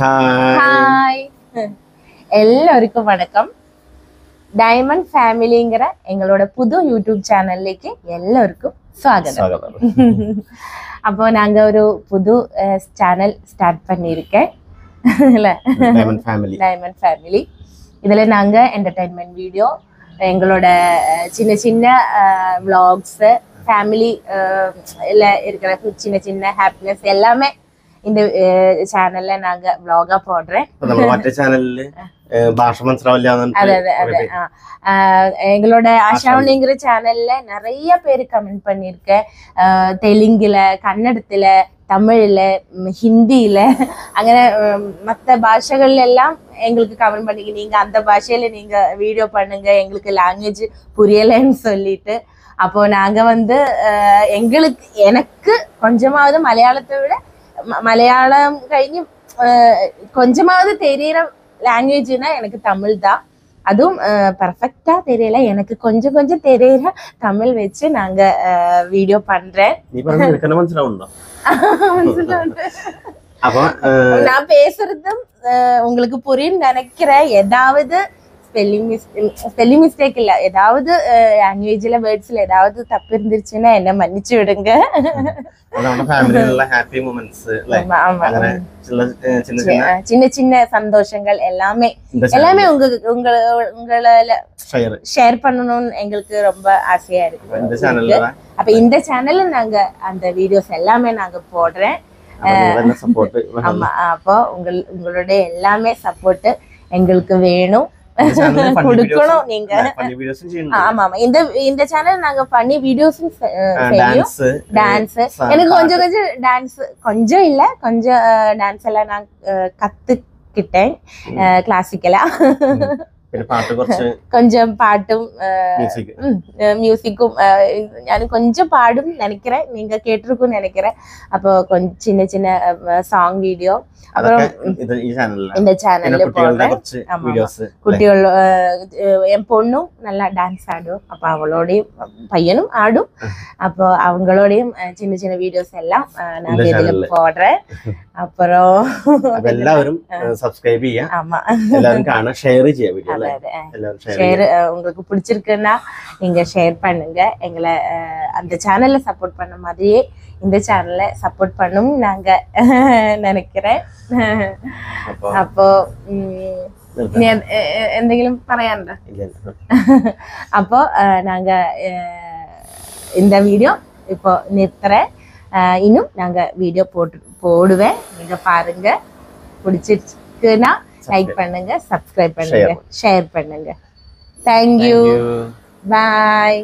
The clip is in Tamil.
Hi. எல்லாருக்கும் வணக்கம். டைமண்ட் ஃபேமிலிங்கற எங்களோட புது யூடியூப் சேனல்லேக்கு எல்லாருக்கும் ஸ்வாகதம். அப்போ நாங்க ஒரு புது சேனல் ஸ்டார்ட் பண்ணிருக்கேன். இல்ல டைமண்ட் ஃபேமிலி. இதுல நாங்க என்டர்டெயின்மென்ட் வீடியோ, எங்களோட சின்ன சின்ன vlogs, ஃபேமிலி இல்ல இருக்கிற சின்ன சின்ன ஹாப்பினஸ் எல்லாமே இந்த சேனல்ல நாங்க vlog-ஆ போடுறேன். நம்ம மற்ற சேனல்ல பாஷ മനസ്സിലാവില്ലാന്ന് எங்களோட ஆஷாவுங்கிற சேனல்ல நிறைய பேர் கமெண்ட் பண்ணிருக்கேன். தெலுங்குல, கன்னடத்துல, தமிழ்ல, ஹிந்தியில, അങ്ങനെ மற்ற பாஷைகள்ல எல்லாம் எங்களுக்கு கமெண்ட் பண்ணி நீங்க அந்த பாஷையில நீங்க வீடியோ பண்ணுங்க, எங்களுக்கு லாங்குவேஜ் புரியலைன்னு சொல்லிட்டு. அப்போ நாங்க எனக்கு கொஞ்சமாவது மலையாளத்தை விட மலையாளம் കഴിഞ്ഞ് கொஞ்சமாவது தெரியற லாங்குவேஜ்னா எனக்கு தமிழ் தான். அதுவும் பர்ஃபெக்டா தெரியல, எனக்கு கொஞ்சம் கொஞ்சம் தெரியற தமிழ் வச்சு நாங்க வீடியோ பண்றேன். நான் பேசுறதும் உங்களுக்கு புரியும் நினைக்கிறேன். ஏதாவது ஸ்பெல்லிங் மிஸ்டேக் இல்ல, ஏதாவது லாங்குவேஜ்ல வேர்ட்ஸ்ல ஏதாவது தப்பு இருந்துச்சுன்னா என்ன மன்னிச்சு விடுங்க. சின்ன சின்ன சந்தோஷங்கள் எல்லாமே உங்களால ஷேர் பண்ணணும்னு எங்களுக்கு ரொம்ப ஆசையா இருக்கு. அப்ப இந்த சேனல்ல நாங்க அந்த வீடியோஸ் எல்லாமே நாங்க போடுறேன். ஆமா, அப்போ உங்களுடைய எல்லாமே சப்போர்ட் எங்களுக்கு வேணும், கொடுக்கணும். நீங்க ஆமா ஆமா இந்த சேனல் நாங்க பண்ணி வீடியோஸும் செய்யும். டான்ஸ் எனக்கு கொஞ்சம் கொஞ்சம் டான்ஸ், கொஞ்சம் இல்ல கொஞ்சம் டான்ஸ் எல்லாம் நான் கத்துக்கிட்டேன் கிளாசிக்கலா. கொஞ்சம் பாட்டும் மியூசிக்கும் நான் கொஞ்சம் பாடும் நினைக்கிறேன், நீங்க கேட்டிருக்கும் நினைக்கிறேன். அப்போ கொஞ்சம் சின்ன சின்ன சாங் வீடியோ அப்புறம் இந்த சேனல்ல போடுறேன். குட்டிகள் என் பொண்ணும் நல்லா டான்ஸ் ஆடும், அப்போ அவளோடையும் பையனும் ஆடும். அப்போ அவங்களோடையும் சின்ன சின்ன வீடியோஸ் எல்லாம் நாங்க இதுல போடுறேன். அப்புறம் எல்லாரும் சப்ஸ்கிரைப் செய்ய, ஆமா எல்லாரும் காண ஷேர் செய்ய, வீடியோ ஷேர் உங்களுக்கு பிடிச்சிருக்குன்னா நீங்க ஷேர் பண்ணுங்க. எங்களை அந்த சேனல்ல சப்போர்ட் பண்ண மாதிரியே இந்த சேனல்ல சப்போர்ட் பண்ணும் நாங்க நினைக்கிறேன். அப்போ എന്തെങ്കിലും പറയാനുണ്ടോ? அப்போ நாங்க இந்த வீடியோ இப்போ நிறுத்துறேன். இன்னும் நாங்க வீடியோ போடுவேன், நீங்க பாருங்க. பிடிச்சிருக்குன்னா லைக் பண்ணுங்க, சப்ஸ்கிரைப் பண்ணுங்க, ஷேர் பண்ணுங்க. தேங்க்யூ, பாய்.